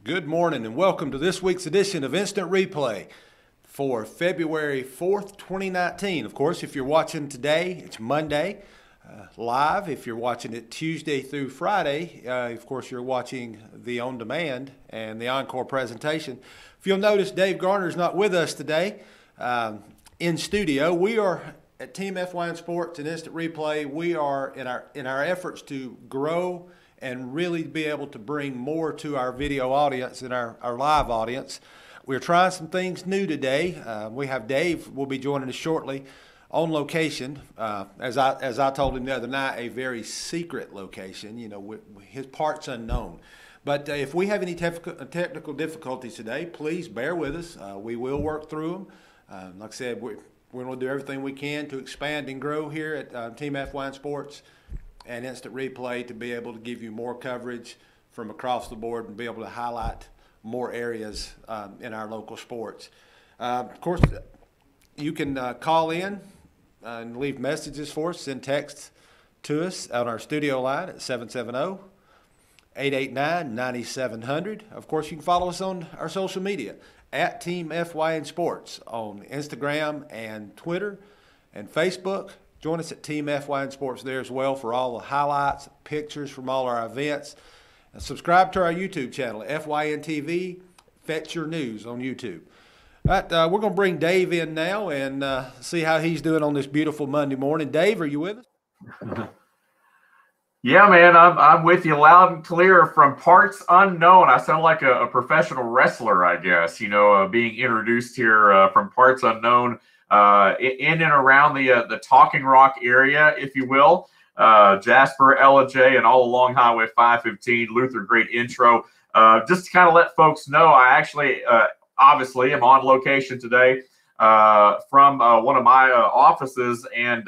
Good morning and welcome to this week's edition of Instant Replay for February 4th, 2019. Of course, if you're watching today, it's Monday live. If you're watching it Tuesday through Friday, of course, you're watching the on-demand and the encore presentation. If you'll notice, Dave Garner is not with us today in studio. We are at Team FYN Sports and Instant Replay. We are in our efforts to grow and really be able to bring more to our video audience and our live audience. We're trying some things new today. We have Dave will be joining us shortly on location. As I told him the other night, a very secret location. You know, his part's unknown. But if we have any technical difficulties today, please bear with us. We will work through them. Like I said, we're going to do everything we can to expand and grow here at Team FYN Sports and Instant Replay to be able to give you more coverage from across the board and be able to highlight more areas in our local sports. Of course, you can call in and leave messages for us, send texts to us on our studio line at 770-889-9700. Of course, you can follow us on our social media at Team FYN Sports on Instagram and Twitter and Facebook. Join us at Team FYN Sports there as well for all the highlights, pictures from all our events. And subscribe to our YouTube channel, FYN TV, Fetch Your News on YouTube. All right, we're going to bring Dave in now and see how he's doing on this beautiful Monday morning. Dave, are you with us? Yeah, man, I'm with you loud and clear from parts unknown. I sound like a professional wrestler, I guess, being introduced here from parts unknown. In and around the Talking Rock area, if you will. Jasper, LJ, and all along Highway 515. Luther, great intro. Just to kind of let folks know, I actually, obviously, am on location today from one of my offices. And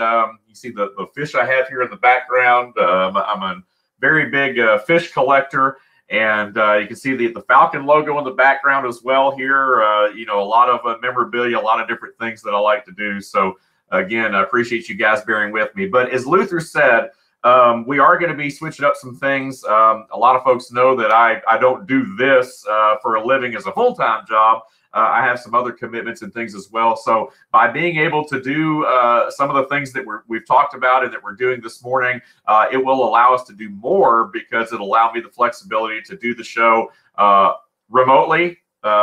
you see the fish I have here in the background. I'm a very big fish collector. And you can see the Falcon logo in the background as well here. A lot of memorabilia, a lot of different things that I like to do. So, again, I appreciate you guys bearing with me. But as Luther said, we are going to be switching up some things. A lot of folks know that I don't do this for a living as a full-time job. I have some other commitments and things as well. So by being able to do some of the things that we've talked about and that we're doing this morning, it will allow us to do more because it'll allow me the flexibility to do the show remotely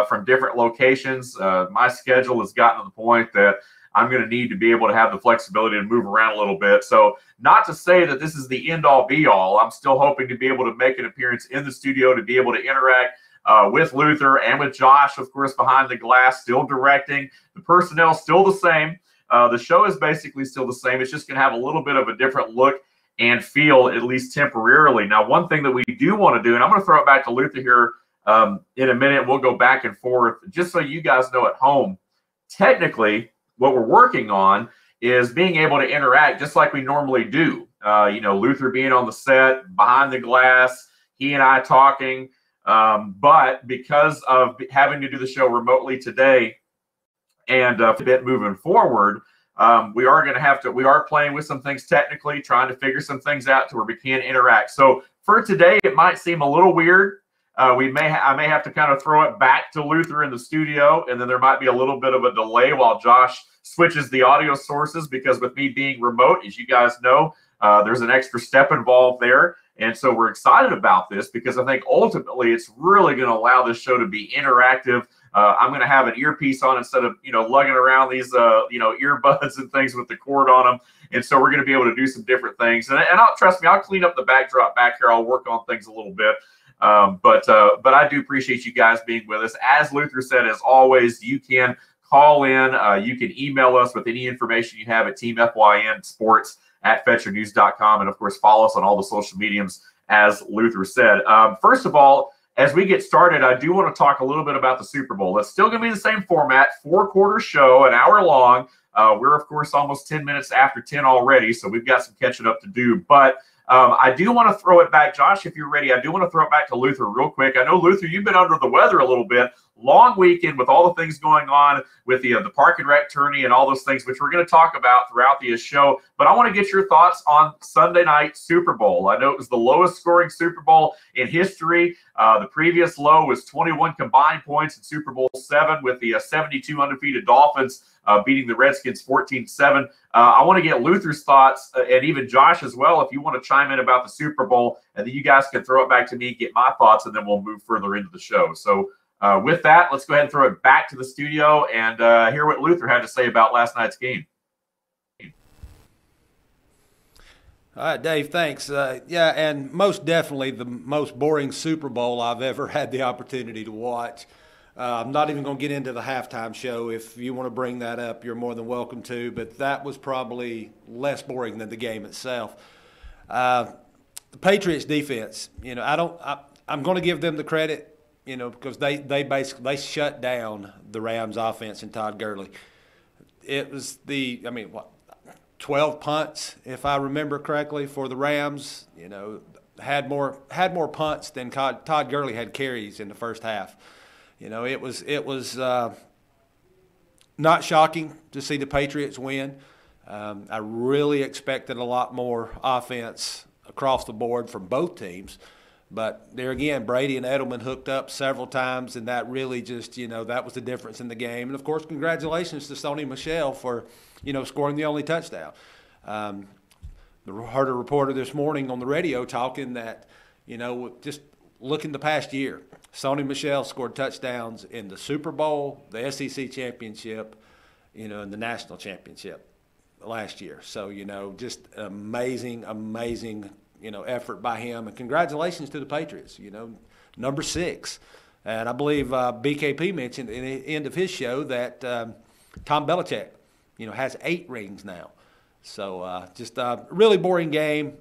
from different locations. My schedule has gotten to the point that I'm going to need to be able to have the flexibility to move around a little bit. So not to say that this is the end-all be-all. I'm still hoping to be able to make an appearance in the studio to be able to interact with Luther and with Josh, of course, behind the glass, still directing. The personnel still the same. The show is basically still the same. It's just going to have a little bit of a different look and feel, at least temporarily. Now, one thing that we do want to do, and I'm going to throw it back to Luther here in a minute. We'll go back and forth. Just so you guys know at home, technically, what we're working on is being able to interact just like we normally do. Luther being on the set, behind the glass, he and I talking. But because of having to do the show remotely today and a bit moving forward, we are playing with some things technically, trying to figure some things out to where we can interact. So for today, it might seem a little weird. I may have to kind of throw it back to Luther in the studio, and then there might be a little bit of a delay while Josh switches the audio sources, because with me being remote, as you guys know, there's an extra step involved there. And so we're excited about this because I think ultimately it's really going to allow this show to be interactive. I'm going to have an earpiece on instead of, lugging around these, earbuds and things with the cord on them. And so we're going to be able to do some different things. And trust me, I'll clean up the backdrop back here. I'll work on things a little bit. But I do appreciate you guys being with us. As Luther said, as always, you can call in. You can email us with any information you have at Team FYN Sports at FetchYourNews.com. And, of course, follow us on all the social mediums, as Luther said. First of all, as we get started, I do want to talk a little bit about the Super Bowl. It's still going to be the same format, 4-quarter show, an hour long. We're, of course, almost 10 minutes after 10 already, so we've got some catching up to do. But I do want to throw it back, Josh, if you're ready. I do want to throw it back to Luther real quick. I know, Luther, you've been under the weather a little bit. Long weekend with all the things going on with the Park and Rec tourney and all those things, which we're going to talk about throughout the show. But I want to get your thoughts on Sunday night Super Bowl. I know it was the lowest scoring Super Bowl in history. The previous low was 21 combined points in Super Bowl VII with the 72 undefeated Dolphins beating the Redskins 14-7. I want to get Luther's thoughts and even Josh as well, if you want to chime in about the Super Bowl, and then you guys can throw it back to me, get my thoughts, and then we'll move further into the show. So with that, let's go ahead and throw it back to the studio and hear what Luther had to say about last night's game. All right, Dave, thanks. Yeah, and most definitely the most boring Super Bowl I've ever had the opportunity to watch. I'm not even going to get into the halftime show. If you want to bring that up, you're more than welcome to, but that was probably less boring than the game itself. The Patriots defense, I'm going to give them the credit, because they basically shut down the Rams offense and Todd Gurley. It was 12 punts, if I remember correctly, for the Rams. Had more punts than Todd Gurley had carries in the first half. It was not shocking to see the Patriots win. I really expected a lot more offense across the board from both teams. But there again, Brady and Edelman hooked up several times, and that really just, that was the difference in the game. And, of course, congratulations to Sony Michel for, scoring the only touchdown. Heard a reporter this morning on the radio talking that, just looking the past year, Sony Michel scored touchdowns in the Super Bowl, the SEC championship, and the national championship last year. So, just amazing effort by him. And congratulations to the Patriots, number 6. And I believe BKP mentioned in the end of his show that Tom Belichick, has 8 rings now. So just a really boring game.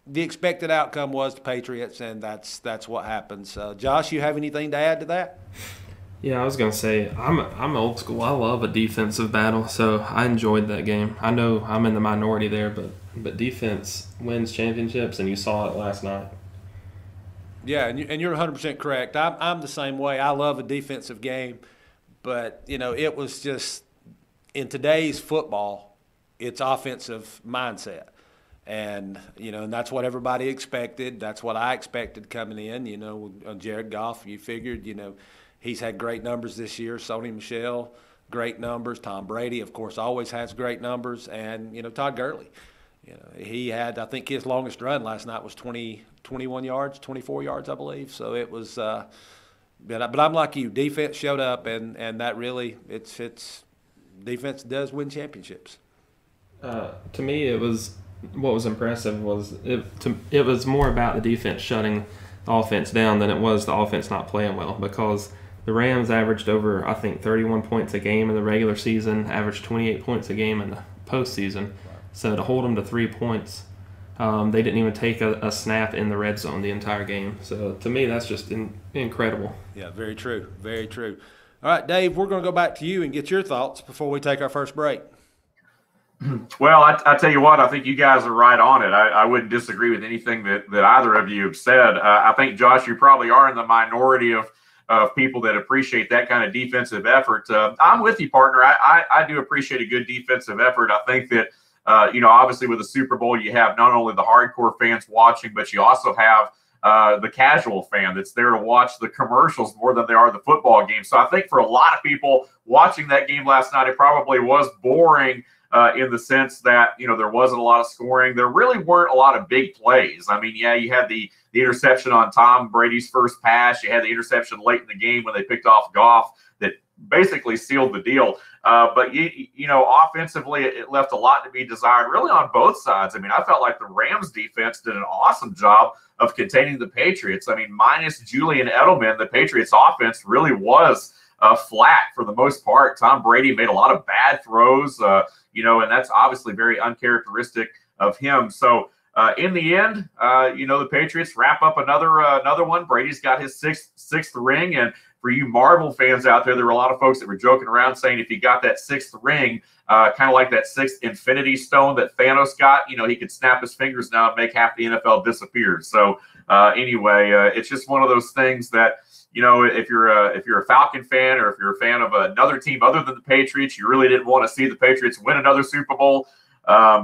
The expected outcome was the Patriots, and that's what happens. Josh, you have anything to add to that? Yeah, I was gonna say I'm old school. I love a defensive battle, so I enjoyed that game. I know I'm in the minority there, but defense wins championships, and you saw it last night. Yeah, and you're 100% correct. I'm the same way. I love a defensive game, but it was just in today's football, it's offensive mindset. And, and that's what everybody expected. That's what I expected coming in. Jared Goff, you figured, he's had great numbers this year. Sony Michel, great numbers. Tom Brady, of course, always has great numbers. And, Todd Gurley, he had, I think his longest run last night was 21 yards, 24 yards, I believe. So it was, but I'm like you. Defense showed up, and that really, it's defense does win championships. To me, what was impressive was it was more about the defense shutting the offense down than it was the offense not playing well, because the Rams averaged over, I think, 31 points a game in the regular season, averaged 28 points a game in the postseason. Wow. So to hold them to 3 points, they didn't even take a snap in the red zone the entire game. So to me, that's just incredible. Yeah, very true, very true. All right, Dave, we're going to go back to you and get your thoughts before we take our first break. Well, I tell you what, I think you guys are right on it. I wouldn't disagree with anything that either of you have said. I think, Josh, you probably are in the minority of people that appreciate that kind of defensive effort. I'm with you, partner. I do appreciate a good defensive effort. I think that, obviously with the Super Bowl, you have not only the hardcore fans watching, but you also have the casual fan that's there to watch the commercials more than they are the football game. So I think for a lot of people watching that game last night, it probably was boring in the sense that, there wasn't a lot of scoring. There really weren't a lot of big plays. I mean, yeah, you had the interception on Tom Brady's first pass. You had the interception late in the game when they picked off Goff that basically sealed the deal. But, offensively, it left a lot to be desired, really on both sides. I mean, I felt like the Rams defense did an awesome job of containing the Patriots. I mean, minus Julian Edelman, the Patriots offense really was flat for the most part. Tom Brady made a lot of bad throws, and that's obviously very uncharacteristic of him. So in the end, the Patriots wrap up another one. Brady's got his sixth ring, and for you Marvel fans out there, there were a lot of folks that were joking around saying if he got that sixth ring, kind of like that sixth Infinity Stone that Thanos got, he could snap his fingers now and make half the NFL disappear. So anyway, it's just one of those things that, if you're a Falcon fan, or if you're a fan of another team other than the Patriots, you really didn't want to see the Patriots win another Super Bowl,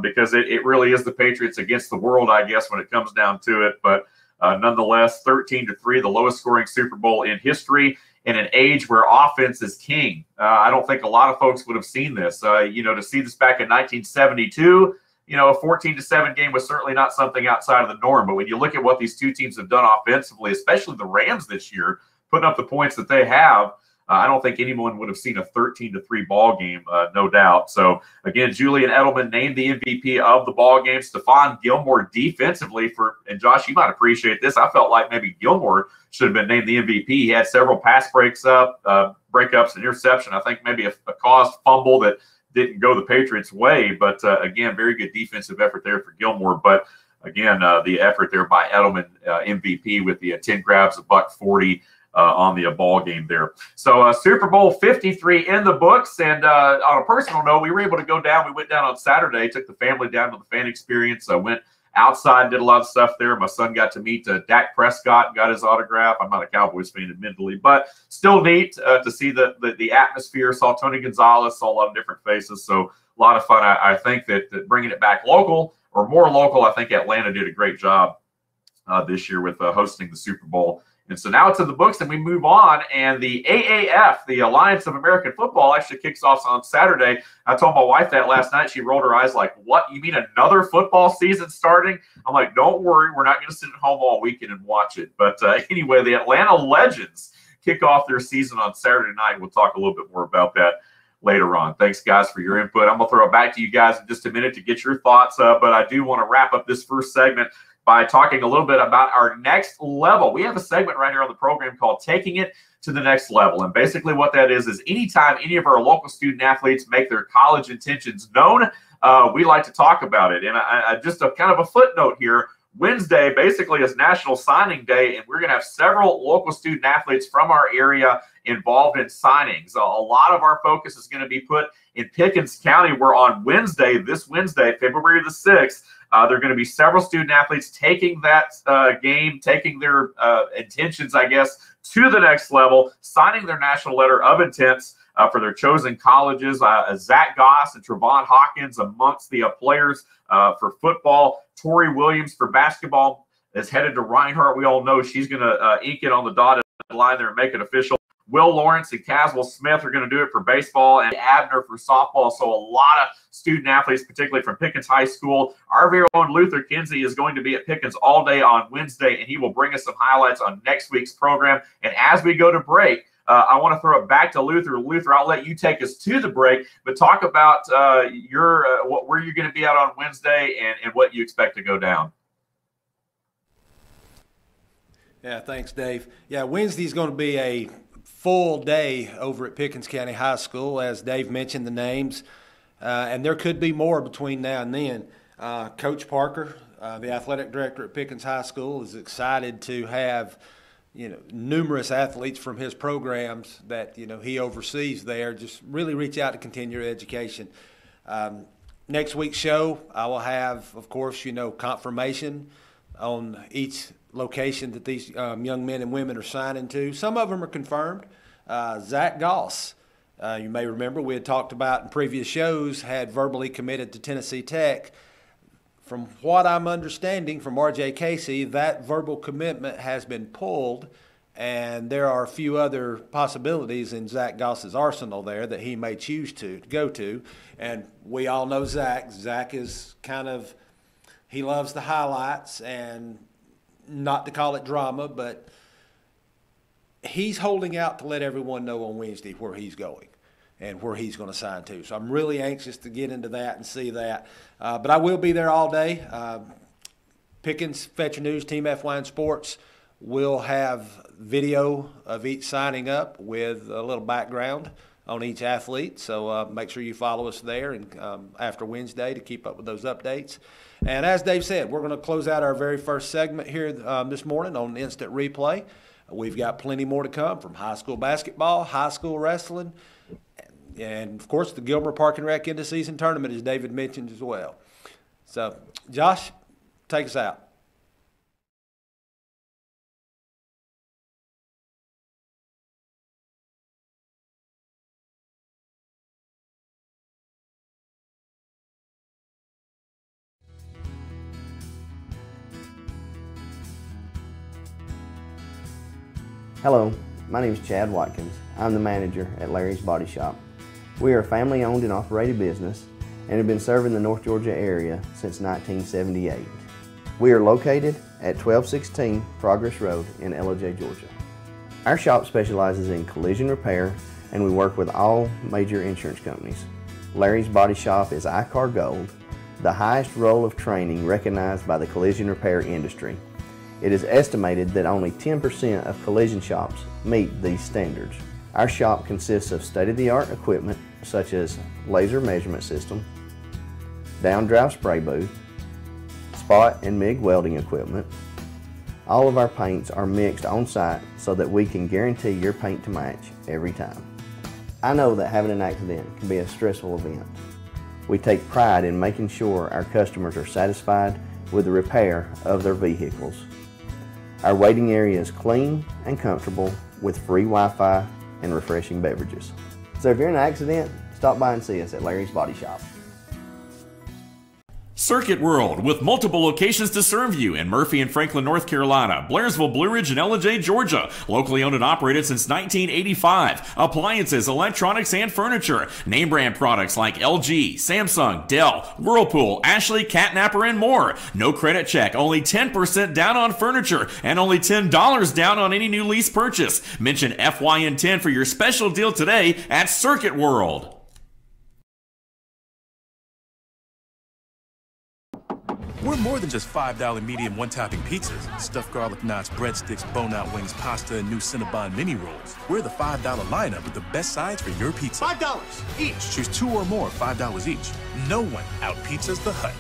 because it really is the Patriots against the world, I guess, when it comes down to it. But nonetheless, 13-3, the lowest scoring Super Bowl in history, in an age where offense is king. I don't think a lot of folks would have seen this. To see this back in 1972, a 14-7 game was certainly not something outside of the norm. But when you look at what these two teams have done offensively, especially the Rams this year, putting up the points that they have, I don't think anyone would have seen a 13-3 ball game, no doubt. So, again, Julian Edelman named the MVP of the ball game. Stephon Gilmore defensively and Josh, you might appreciate this. I felt like maybe Gilmore should have been named the MVP. He had several pass breakups, an interception. I think maybe a caused fumble that didn't go the Patriots' way. But, again, very good defensive effort there for Gilmore. But, again, the effort there by Edelman, MVP with the 10 grabs, $140. On the ball game there. So Super Bowl 53 in the books. And on a personal note, we were able to go down. We went down on Saturday, took the family down to the fan experience. I went outside, did a lot of stuff there. My son got to meet Dak Prescott, got his autograph. I'm not a Cowboys fan, admittedly, but still neat to see the atmosphere. Saw Tony Gonzalez, saw a lot of different faces. So a lot of fun. I think that bringing it back local, or more local, I think Atlanta did a great job this year with hosting the Super Bowl. And so now it's in the books, and we move on. And the AAF, the Alliance of American Football, actually kicks off on Saturday. I told my wife that last night. She rolled her eyes like, what? You mean another football season starting? I'm like, don't worry. We're not going to sit at home all weekend and watch it. But anyway, the Atlanta Legends kick off their season on Saturday night. We'll talk a little bit more about that later on. Thanks, guys, for your input. I'm going to throw it back to you guys in just a minute to get your thoughts. But I do want to wrap up this first segment by talking a little bit about our next level. We have a segment right here on the program called Taking It to the Next Level. And basically what that is anytime any of our local student athletes make their college intentions known, we like to talk about it. And I just a kind of a footnote here, Wednesday basically is National Signing Day, and we're going to have several local student athletes from our area involved in signings. A lot of our focus is going to be put in Pickens County, where on this Wednesday, February the 6th, there are going to be several student athletes taking that game, taking their intentions, I guess, to the next level, signing their national letter of intents for their chosen colleges. Zach Goss and Trevon Hawkins amongst the players for football. Tori Williams for basketball is headed to Reinhardt. We all know she's going to ink it on the dotted line there and make it official. Will Lawrence and Caswell Smith are going to do it for baseball, and Abner for softball. So a lot of student athletes, particularly from Pickens High School. Our very own Luther Kinsey is going to be at Pickens all day on Wednesday, and he will bring us some highlights on next week's program. And as we go to break, I want to throw it back to Luther. Luther, I'll let you take us to the break, but talk about where you're going to be out on Wednesday and what you expect to go down. Yeah, thanks, Dave. Yeah, Wednesday's going to be a full day over at Pickens County High School, as Dave mentioned the names, and there could be more between now and then. Coach Parker, the athletic director at Pickens High School, is excited to have numerous athletes from his programs that he oversees there just really reach out to continue their education. Next week's show, I will have, of course, confirmation on each location that these young men and women are signing to. Some of them are confirmed. Zach Goss, you may remember we had talked about in previous shows, had verbally committed to Tennessee Tech. From what I'm understanding from R.J. Casey, that verbal commitment has been pulled, and there are a few other possibilities in Zach Goss's arsenal there that he may choose to go to. And we all know Zach. Zach is he loves the highlights, and not to call it drama, but he's holding out to let everyone know on Wednesday where he's going and where he's going to sign to. So I'm really anxious to get into that and see that. But I will be there all day. Pickens Fetcher News, Team FYN Sports will have video of each signing up with a little background on each athlete. So make sure you follow us there and after Wednesday to keep up with those updates. And as Dave said, we're going to close out our very first segment here this morning on Instant Replay We've got plenty more to come, from high school basketball, high school wrestling, and of course the Gilmer Park and Rec end of season tournament, as David mentioned as well. So, Josh, take us out. Hello, my name is Chad Watkins. I'm the manager at Larry's Body Shop. We are a family-owned and operated business and have been serving the North Georgia area since 1978. We are located at 1216 Progress Road in LOJ, Georgia. Our shop specializes in collision repair, and we work with all major insurance companies. Larry's Body Shop is ICAR Gold, the highest role of training recognized by the collision repair industry. It is estimated that only 10% of collision shops meet these standards. Our shop consists of state-of-the-art equipment such as laser measurement system, down-drive spray booth, spot and MIG welding equipment. All of our paints are mixed on-site so that we can guarantee your paint to match every time. I know that having an accident can be a stressful event. We take pride in making sure our customers are satisfied with the repair of their vehicles. Our waiting area is clean and comfortable with free Wi-Fi and refreshing beverages. So if you're in an accident, stop by and see us at Larry's Body Shop. Circuit World, with multiple locations to serve you in Murphy and Franklin, North Carolina, Blairsville, Blue Ridge, and LJ, Georgia. Locally owned and operated since 1985. Appliances, electronics, and furniture. Name brand products like LG, Samsung, Dell, Whirlpool, Ashley, Catnapper, and more. No credit check, only 10% down on furniture, and only $10 down on any new lease purchase. Mention FYN 10 for your special deal today at Circuit World. We're more than just $5 medium one-topping pizzas, stuffed garlic knots, breadsticks, bone-out wings, pasta, and new Cinnabon mini rolls. We're the $5 lineup with the best sides for your pizza. $5 each. Choose 2 or more, $5 each. No one out-pizzas the Hut.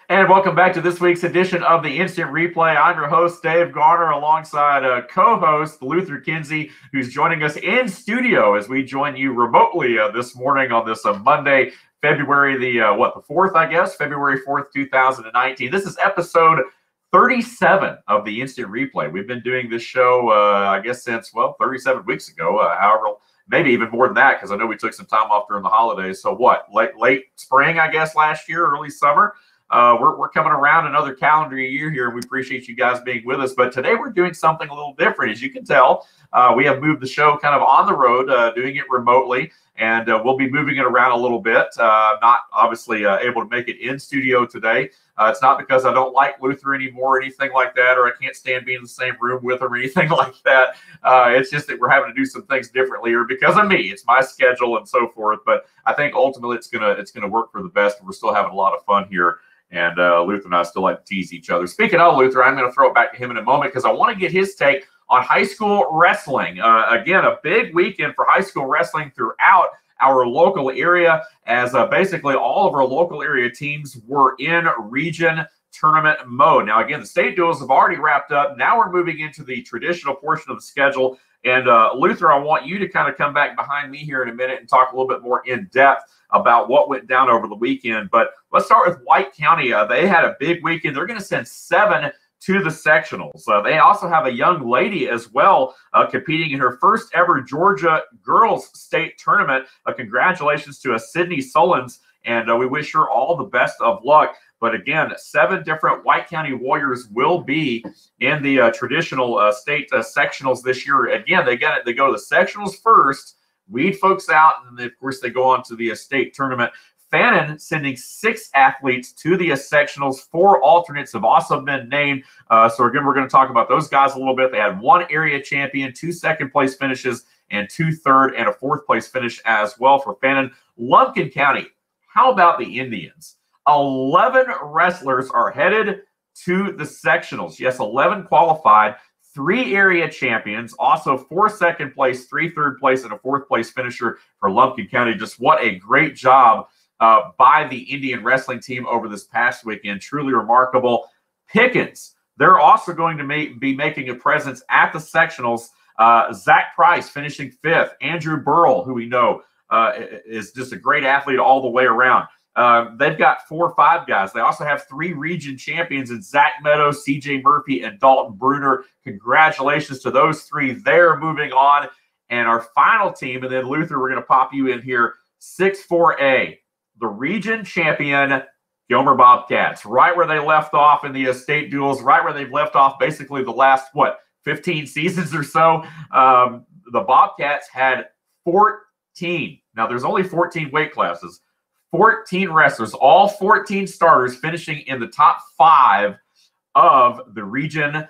And welcome back to this week's edition of the Instant Replay. I'm your host, Dave Garner, alongside co-host Luther Kinsey, who's joining us in studio as we join you remotely this morning on this Monday, February the 4th, I guess, February 4th, 2019. This is episode 37 of the Instant Replay. We've been doing this show, I guess, since, 37 weeks ago, however, maybe even more than that, because I know we took some time off during the holidays. So late spring, I guess, last year, early summer. We're coming around another calendar year here, and we appreciate you guys being with us. But today we're doing something a little different. As you can tell, we have moved the show kind of on the road, doing it remotely, and we'll be moving it around a little bit. Not obviously able to make it in studio today. It's not because I don't like Luther anymore or anything like that, or I can't stand being in the same room with him or anything like that. It's just that we're having to do some things differently, or because of me. It's my schedule and so forth. But I think ultimately it's gonna work for the best, and we're still having a lot of fun here. And Luther and I still like to tease each other. Speaking of Luther, I'm going to throw it back to him in a moment because I want to get his take on high school wrestling. Again, a big weekend for high school wrestling throughout our local area, as basically all of our local area teams were in region tournament mode. Now, again, the state duels have already wrapped up. Now we're moving into the traditional portion of the schedule. And Luther, I want you to kind of come back behind me here in a minute and talk a little bit more in depth about what went down over the weekend. But let's start with White County. They had a big weekend. They're going to send 7 to the sectionals. They also have a young lady as well competing in her first ever Georgia Girls State Tournament. Congratulations to Sydney Sullins, and we wish her all the best of luck. But again, 7 different White County Warriors will be in the traditional state sectionals this year. Again, they go to the sectionals first, weed folks out, and then, of course, they go on to the state tournament. Fannin sending 6 athletes to the sectionals. 4 alternates have also been named. So again, we're going to talk about those guys a little bit. They had 1 area champion, 2 second-place finishes, and 2 third and a 4th-place finish as well for Fannin. Lumpkin County, how about the Indians? 11 wrestlers are headed to the sectionals. Yes, 11 qualified, 3 area champions, also 4 second place, 3 third place, and a 4th place finisher for Lumpkin County. Just what a great job by the Indian wrestling team over this past weekend. Truly remarkable. Pickens, they're also going to be making a presence at the sectionals. Zach Price finishing 5th. Andrew Burrell, who we know is just a great athlete all the way around. They've got 4 or 5 guys. They also have 3 region champions in Zach Meadows, CJ Murphy, and Dalton Bruner. Congratulations to those 3. They're moving on. And our final team, and then Luther, we're going to pop you in here, 6-4A, the region champion, Gilmer Bobcats, right where they left off in the state duels, right where they've left off basically the last, 15 seasons or so. The Bobcats had 14. Now, there's only 14 weight classes. 14 wrestlers, all 14 starters finishing in the top 5 of the region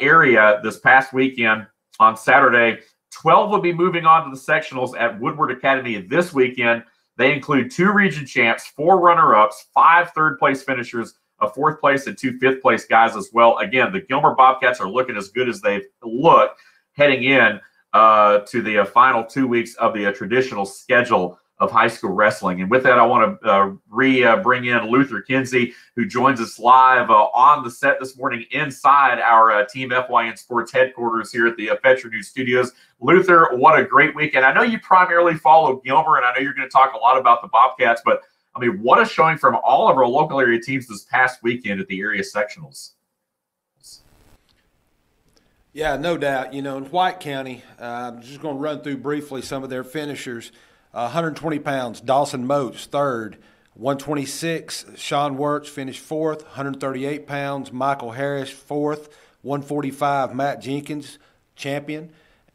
area this past weekend on Saturday. 12 will be moving on to the sectionals at Woodward Academy this weekend. They include 2 region champs, 4 runner-ups, 5 third-place finishers, a 4th place, and 2 5th-place guys as well. Again, the Gilmer Bobcats are looking as good as they've looked heading in to the final 2 weeks of the traditional schedule of high school wrestling. And with that, I want to bring in Luther Kinsey, who joins us live on the set this morning inside our Team FYN Sports headquarters here at the Fetcher News Studios. Luther, what a great weekend. I know you primarily follow Gilmer, and I know you're going to talk a lot about the Bobcats, but I mean, what a showing from all of our local area teams this past weekend at the area sectionals. Yeah, no doubt. In White County, I'm just going to run through briefly some of their finishers. 120 pounds, Dawson Moats, 3rd. 126, Sean Wirtz finished 4th. 138 pounds, Michael Harris, 4th. 145, Matt Jenkins, champion.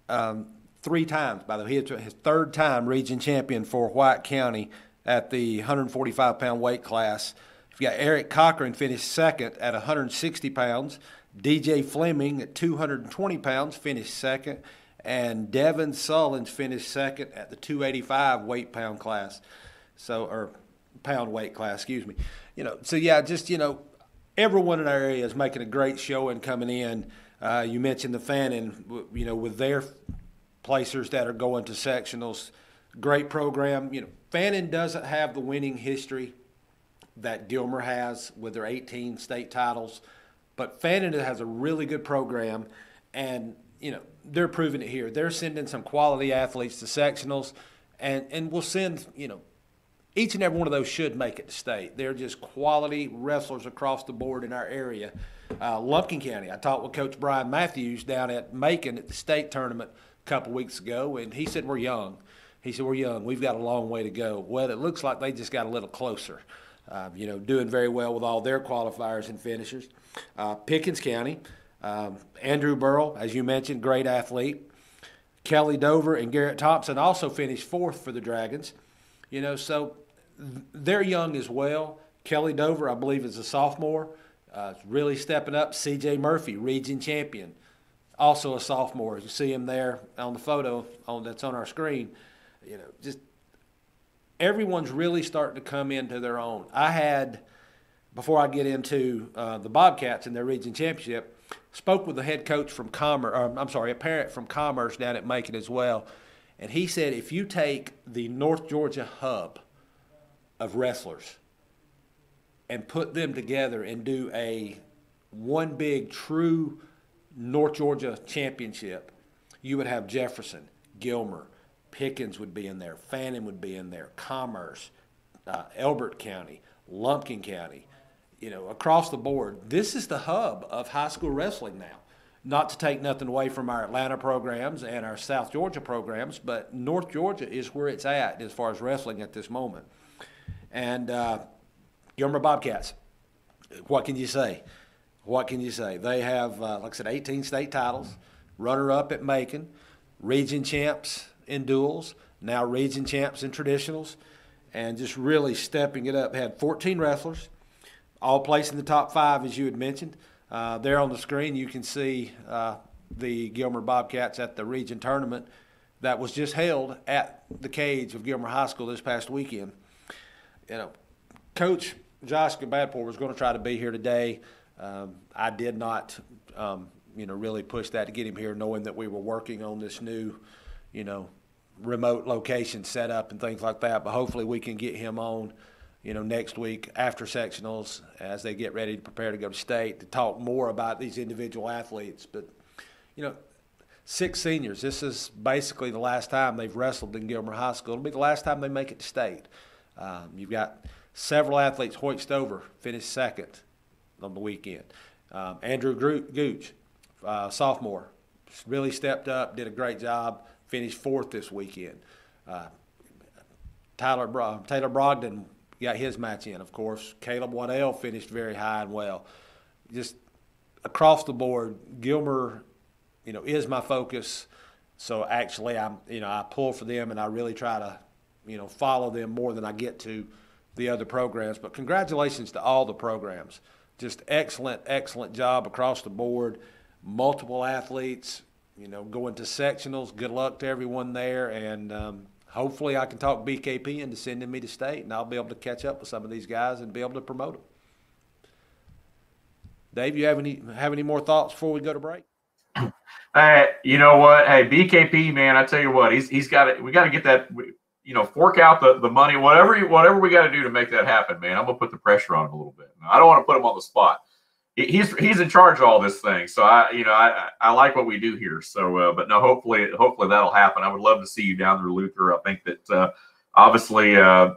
3 times, by the way. He had his 3rd time region champion for White County at the 145-pound weight class. You got Eric Cochran finished 2nd at 160 pounds. DJ Fleming at 220 pounds finished 2nd. And Devin Sullins finished 2nd at the 285 pound weight class, excuse me. Everyone in our area is making a great showing coming in. You mentioned the Fannin, with their placers that are going to sectionals. Great program. Fannin doesn't have the winning history that Gilmer has with their 18 state titles, but Fannin has a really good program, and they're proving it here. They're sending some quality athletes to sectionals, and we'll send, each and every one of those should make it to state. They're just quality wrestlers across the board in our area. Lumpkin County, I talked with Coach Brian Matthews down at Macon at the state tournament a couple weeks ago, and he said we're young. He said we're young. We've got a long way to go. Well, it looks like they just got a little closer, doing very well with all their qualifiers and finishers. Pickens County, Andrew Burrell, as you mentioned, great athlete. Kelly Dover and Garrett Thompson also finished 4th for the Dragons. So they're young as well. Kelly Dover, I believe, is a sophomore, really stepping up. CJ Murphy, region champion, also a sophomore. You see him there on the photo that's on our screen. Just everyone's really starting to come into their own. Before I get into the Bobcats and their region championship, spoke with the head coach from a parent from Commerce down at Macon as well. And he said if you take the North Georgia hub of wrestlers and put them together and do one big true North Georgia championship, you would have Jefferson, Gilmer, Pickens would be in there, Fannin would be in there, Commerce, Elbert County, Lumpkin County. across the board, this is the hub of high school wrestling now. Not to take nothing away from our Atlanta programs and our South Georgia programs, but North Georgia is where it's at as far as wrestling at this moment. And Gilmer Bobcats, what can you say? What can you say? They have, like I said, 18 state titles, runner-up at Macon, region champs in duels, now region champs in traditionals, and just really stepping it up. Had 14 wrestlers, all placed in the top 5, as you had mentioned. There on the screen, you can see the Gilmer Bobcats at the region tournament that was just held at the cage of Gilmer High School this past weekend. Coach Josh Gabadpour was going to try to be here today. I did not, really push that to get him here, knowing that we were working on this new, remote location setup and things like that. But hopefully we can get him on, next week after sectionals as they get ready to prepare to go to state to talk more about these individual athletes. But, 6 seniors, this is basically the last time they've wrestled in Gilmer High School. It'll be the last time they make it to state. You've got several athletes. Hoyt Stover finished 2nd on the weekend. Andrew Gooch, sophomore, really stepped up, did a great job, finished 4th this weekend. Taylor Brogdon got his match in, of course. Caleb Waddell finished very high and well. Just across the board, Gilmer, is my focus. So actually, I pull for them, and I really try to, follow them more than I get to the other programs. But congratulations to all the programs. Just excellent, excellent job across the board. Multiple athletes, going to sectionals. Good luck to everyone there. And hopefully I can talk BKP into sending me to state, and I'll be able to catch up with some of these guys and be able to promote them. Dave, you have any more thoughts before we go to break? You know what? Hey, BKP, man, I tell you what, he's got it. We got to get that, fork out the money, whatever we got to do to make that happen, man. I'm gonna put the pressure on him a little bit. I don't want to put him on the spot. He's in charge of all this thing, so I like what we do here. So, but no, hopefully that'll happen. I would love to see you down there, Luther. I think that obviously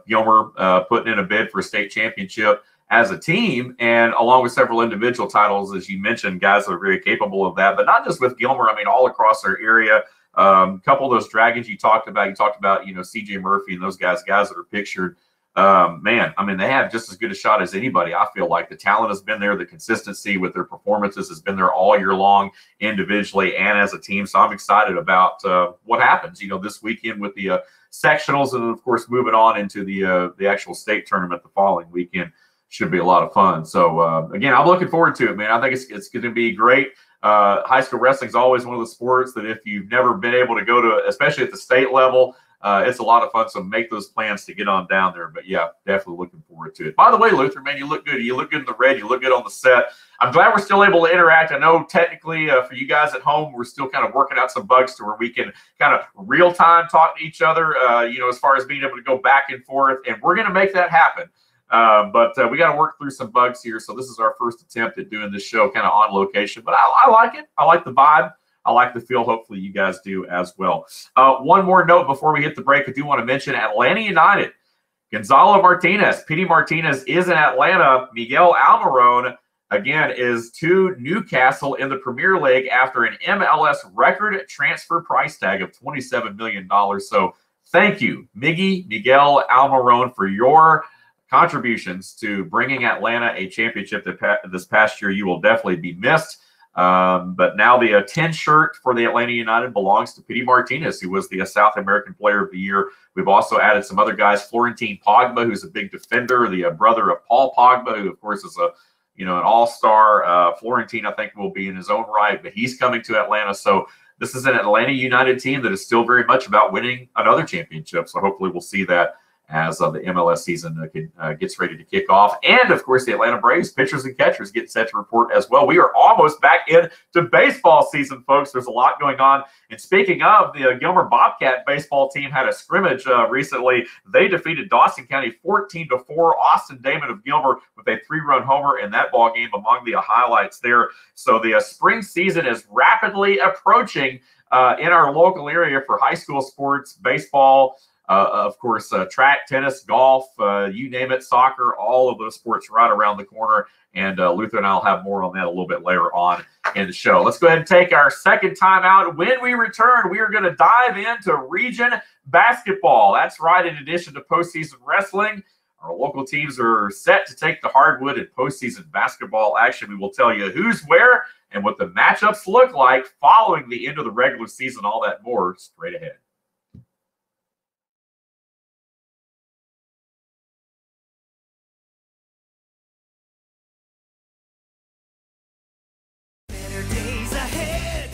Gilmer putting in a bid for a state championship as a team, and along with several individual titles, as you mentioned, guys that are very capable of that. But not just with Gilmer. I mean, all across our area. A couple of those dragons you talked about, CJ Murphy and those guys that are pictured. Man, I mean, they have just as good a shot as anybody. I feel like the talent has been there. The consistency with their performances has been there all year long, individually and as a team. So I'm excited about what happens, this weekend with the sectionals, and of course moving on into the actual state tournament the following weekend. Should be a lot of fun. So again, I'm looking forward to it, man. I think it's going to be great. High school wrestling is always one of the sports that if you've never been able to go to, especially at the state level, it's a lot of fun. So make those plans to get on down there. But yeah, definitely looking forward to it. By the way, Luther, man, you look good. You look good in the red. You look good on the set. I'm glad we're still able to interact. I know technically for you guys at home, we're still kind of working out some bugs to where we can kind of real time talk to each other, as far as being able to go back and forth. And we're going to make that happen. But we got to work through some bugs here. So this is our first attempt at doing this show kind of on location. But I like it. I like the vibe. I like the feel. Hopefully you guys do as well. One more note before we hit the break. I do want to mention Atlanta United. Gonzalo Martinez, Petey Martinez is in Atlanta. Miguel Almiron, again, is to Newcastle in the Premier League after an MLS record transfer price tag of $27 million. So thank you, Miguel Almiron, for your contributions to bringing Atlanta a championship this past year. You will definitely be missed. But now the 10 shirt for the Atlanta United belongs to Petey Martinez, who was the South American Player of the Year. We've also added some other guys, Florentine Pogba, who's a big defender, the brother of Paul Pogba, who of course is an all-star. Florentine, I think, will be in his own right, but he's coming to Atlanta. So this is an Atlanta United team that is still very much about winning another championship. So hopefully we'll see that as the MLS season gets ready to kick off. And, of course, the Atlanta Braves pitchers and catchers get set to report as well. We are almost back into baseball season, folks. There's a lot going on. And speaking of, the Gilmer Bobcat baseball team had a scrimmage recently. They defeated Dawson County 14-4. Austin Damon of Gilmer with a 3-run homer in that ball game among the highlights there. So the spring season is rapidly approaching in our local area for high school sports, baseball, Of course, track, tennis, golf, you name it, soccer, all of those sports right around the corner. And Luther and I will have more on that a little bit later on in the show. Let's go ahead and take our second time out. When we return, we are going to dive into region basketball. That's right. In addition to postseason wrestling, our local teams are set to take the hardwood in postseason basketball action. We will tell you who's where and what the matchups look like following the end of the regular season. All that more straight ahead.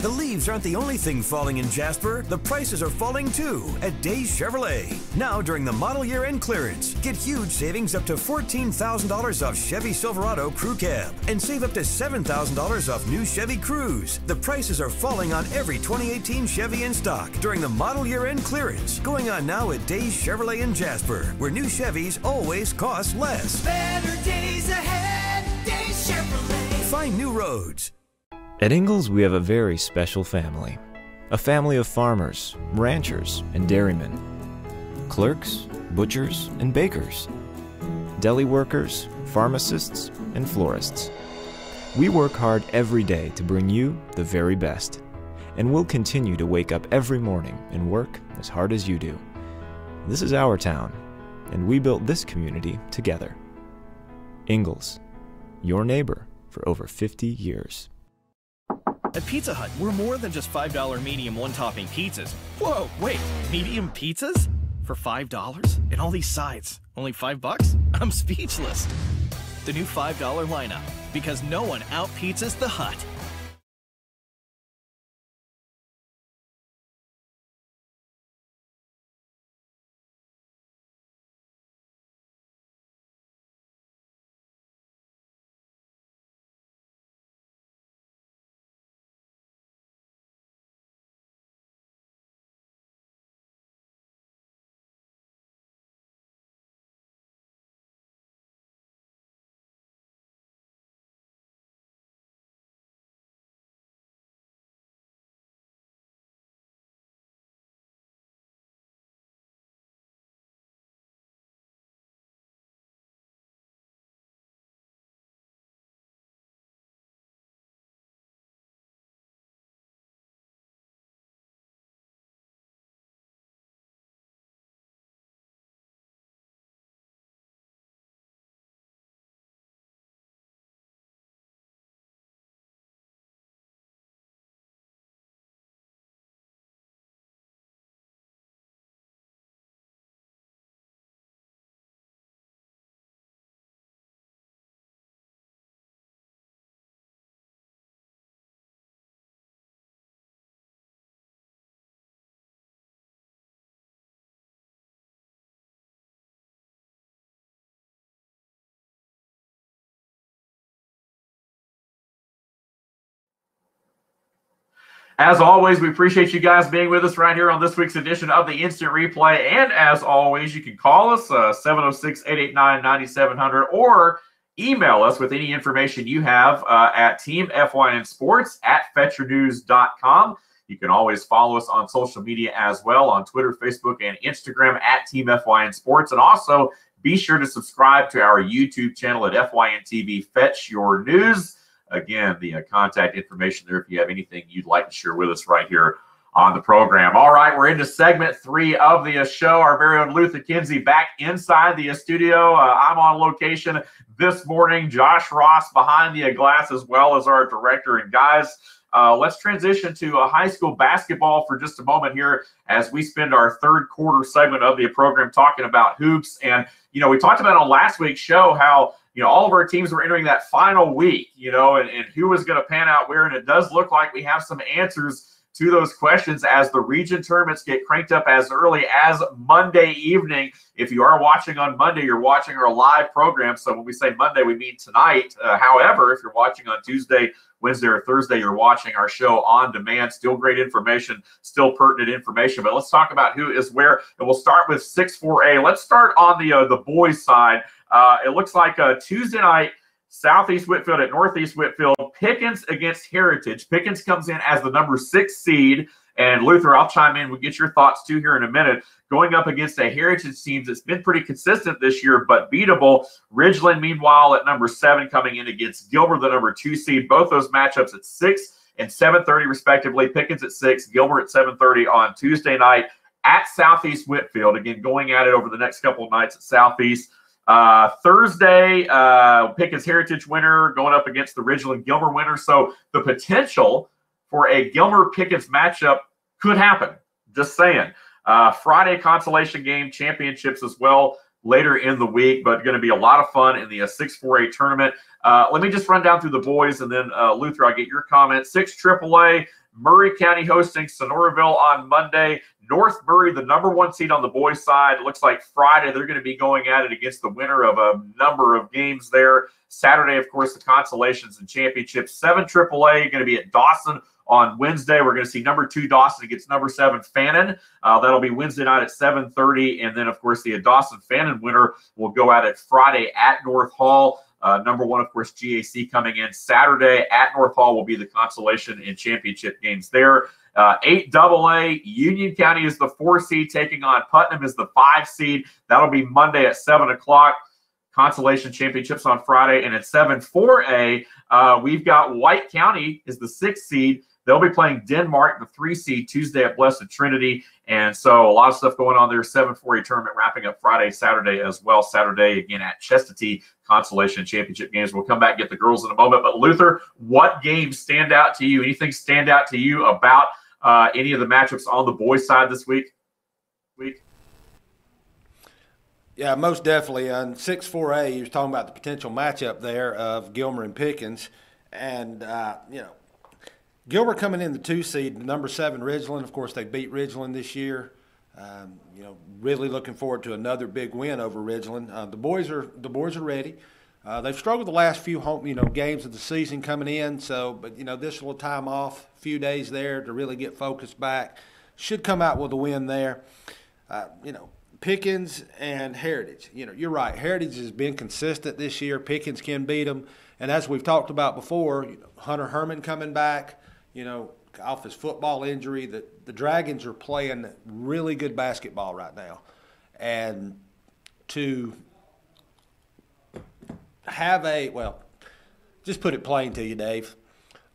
The leaves aren't the only thing falling in Jasper. The prices are falling too at Days Chevrolet. Now during the model year end clearance, get huge savings up to $14,000 off Chevy Silverado Crew Cab and save up to $7,000 off new Chevy Cruze. The prices are falling on every 2018 Chevy in stock during the model year end clearance, going on now at Days Chevrolet in Jasper, where new Chevys always cost less. Better days ahead, Days Chevrolet. Find new roads. At Ingalls, we have a very special family. A family of farmers, ranchers, and dairymen. Clerks, butchers, and bakers. Deli workers, pharmacists, and florists. We work hard every day to bring you the very best. And we'll continue to wake up every morning and work as hard as you do. This is our town, and we built this community together. Ingalls, your neighbor for over 50 years. At Pizza Hut, we're more than just $5 medium one-topping pizzas. Whoa, wait, medium pizzas? For $5? And all these sides, only $5? I'm speechless. The new $5 lineup, because no one out-pizzas the Hut. As always, we appreciate you guys being with us right here on this week's edition of the Instant Replay. And as always, you can call us 706-889-9700 or email us with any information you have at teamfynsports@fetchernews.com. You can always follow us on social media as well on Twitter, Facebook, and Instagram at Team FYN Sports. And also be sure to subscribe to our YouTube channel at FYN TV Fetch Your News. Again, the contact information there if you have anything you'd like to share with us right here on the program. All right, we're into segment 3 of the show. Our very own Luther Kinsey back inside the studio. I'm on location this morning. Josh Ross behind the glass as well as our director. And guys, let's transition to high school basketball for just a moment here as we spend our third quarter segment of the program talking about hoops. And, you know, we talked about on last week's show how, you know, all of our teams were entering that final week, you know, and who was going to pan out where. And it does look like we have some answers to those questions as the region tournaments get cranked up as early as Monday evening. If you are watching on Monday, you're watching our live program. So when we say Monday, we mean tonight. However, if you're watching on Tuesday, Wednesday, or Thursday, you're watching our show on demand. Still great information, still pertinent information. But let's talk about who is where. And we'll start with 6-4A. Let's start on the boys' side. It looks like Tuesday night, Southeast Whitfield at Northeast Whitfield, Pickens against Heritage. Pickens comes in as the number 6 seed. And Luther, I'll chime in. We'll get your thoughts too here in a minute. going up against a Heritage team that's been pretty consistent this year, but beatable. Ridgeland, meanwhile, at number 7, coming in against Gilbert, the number 2 seed. Both those matchups at 6 and 7:30, respectively. Pickens at 6, Gilbert at 7:30 on Tuesday night at Southeast Whitfield. Again, going at it over the next couple of nights at Southeast. Thursday, Pickens Heritage winner going up against the Ridgeland Gilmer winner. So the potential for a Gilmer Pickens matchup could happen. Just saying. Friday consolation game, championships as well later in the week, but going to be a lot of fun in the 6-4A tournament. Let me just run down through the boys, and then Luther, I'll get your comment. 6 AAA, Murray County hosting Sonoraville on Monday. North Murray, the number 1 seed on the boys' side. It looks like Friday they're going to be going at it against the winner of a number of games there. Saturday, of course, the consolations and championships. 7 AAA going to be at Dawson on Wednesday. We're going to see number 2 Dawson against number 7 Fannin. That'll be Wednesday night at 7:30. And then, of course, the Dawson Fannin winner will go at it Friday at North Hall. Number 1, of course, GAC coming in Saturday at North Hall will be the consolation and championship games there. 8 AA, Union County is the 4 seed, taking on Putnam as the 5 seed. That'll be Monday at 7 o'clock. Consolation championships on Friday. And at 7-4A, we've got White County is the 6 seed. They'll be playing Denmark, the 3 seed, Tuesday at Blessed Trinity. And so a lot of stuff going on there. 7-4A tournament wrapping up Friday, Saturday as well. Saturday again at Chestatee, consolation championship games. We'll come back and get the girls in a moment. But Luther, what games stand out to you? Anything stand out to you about any of the matchups on the boys' side this week? Yeah, most definitely. On 6-4A, you were talking about the potential matchup there of Gilmer and Pickens. And, Gilmer coming in the 2 seed, number 7 Ridgeland. Of course, they beat Ridgeland this year. Really looking forward to another big win over Ridgeland. The boys are ready. They've struggled the last few games of the season coming in. So, but this little time off, a few days there to really get focused back, should come out with a win there. Pickens and Heritage. You're right. Heritage has been consistent this year. Pickens can beat them, and as we've talked about before, Hunter Herman coming back. Off his football injury, the Dragons are playing really good basketball right now. And to have just put it plain to you, Dave,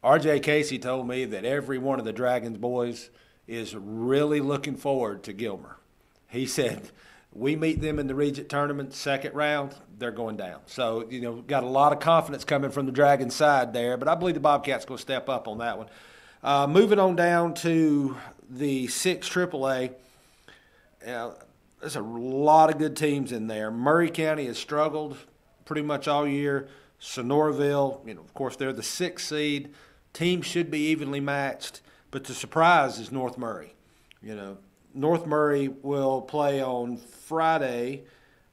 R.J. Casey told me that every one of the Dragons boys is really looking forward to Gilmer. He said, we meet them in the Regent tournament, second round, they're going down. So, got a lot of confidence coming from the Dragons side there, but I believe the Bobcats going to step up on that one. Moving on down to the 6 AAA, there's a lot of good teams in there. Murray County has struggled pretty much all year. Sonoraville, of course, they're the 6th seed. Teams should be evenly matched, but the surprise is North Murray. North Murray will play on Friday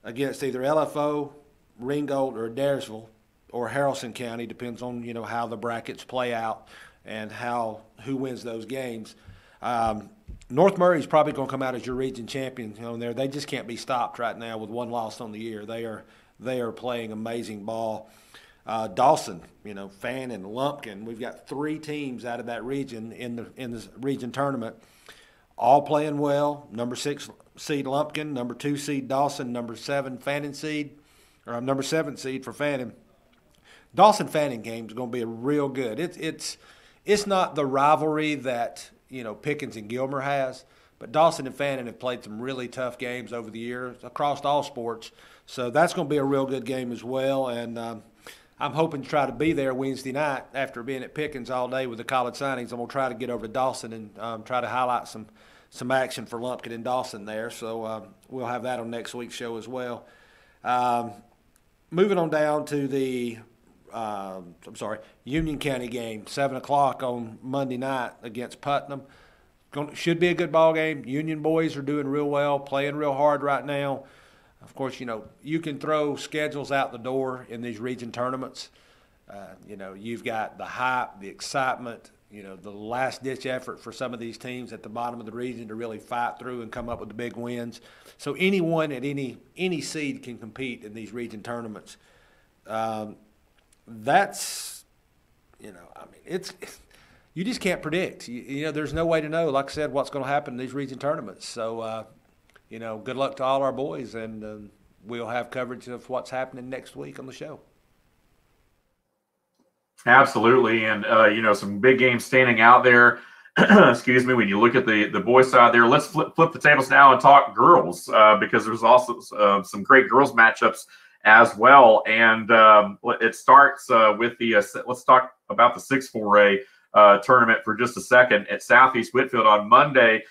against either LFO, Ringgold, or Daresville, or Haralson County, depends on how the brackets play out and who wins those games. North Murray is probably going to come out as your region champion on there. They just can't be stopped right now with 1 loss on the year. They are playing amazing ball. Dawson, Fannin, Lumpkin. We've got 3 teams out of that region in the region tournament, all playing well. Number 6 seed Lumpkin, number 2 seed Dawson, number 7 Fannin seed, or number 7 seed for Fannin. Dawson Fannin game is going to be real good. It's not the rivalry that Pickens and Gilmer has, but Dawson and Fannin have played some really tough games over the years across all sports. So that's going to be a real good game as well. And I'm hoping to try to be there Wednesday night after being at Pickens all day with the college signings. I'm going to try to get over to Dawson and try to highlight some action for Lumpkin and Dawson there. So we'll have that on next week's show as well. Moving on down to the Union County game, 7 o'clock on Monday night against Putnam. Should be a good ball game. Union boys are doing real well, playing real hard right now. Of course, you can throw schedules out the door in these region tournaments. You've got the hype, the excitement, the last-ditch effort for some of these teams at the bottom of the region to really fight through and come up with the big wins. So anyone at any seed can compete in these region tournaments. That's, it's you just can't predict. There's no way to know, like I said, what's going to happen in these region tournaments. So good luck to all our boys, and we'll have coverage of what's happening next week on the show. Absolutely, and some big games standing out there. Excuse me. When you look at the boys side there, let's flip the tables now and talk girls because there's also some great girls matchups as well. And it starts with the let's talk about the 6-4A tournament for just a second at Southeast Whitfield on Monday.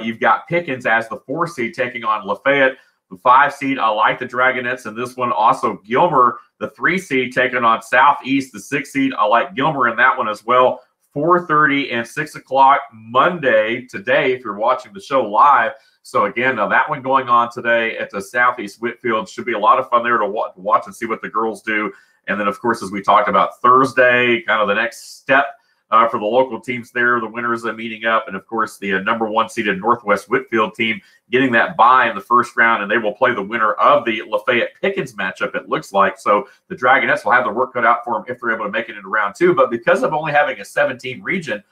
You've got Pickens as the 4 seed taking on Lafayette. The 5 seed, I like the Dragonettes in this one. Also, Gilmer, the 3 seed, taking on Southeast. The 6 seed, I like Gilmer in that one as well. 4:30 and 6 o'clock Monday today, if you're watching the show live. So, again, that one going on today at the Southeast Whitfield. Should be a lot of fun there to watch and see what the girls do. And then, of course, as we talked about Thursday, kind of the next step for the local teams there, the winners are meeting up. And, of course, the number 1 seeded Northwest Whitfield team getting that bye in the first round, and they will play the winner of the Lafayette-Pickens matchup, it looks like. So the Dragonettes will have their work cut out for them if they're able to make it into round 2. But because of only having a 17 region,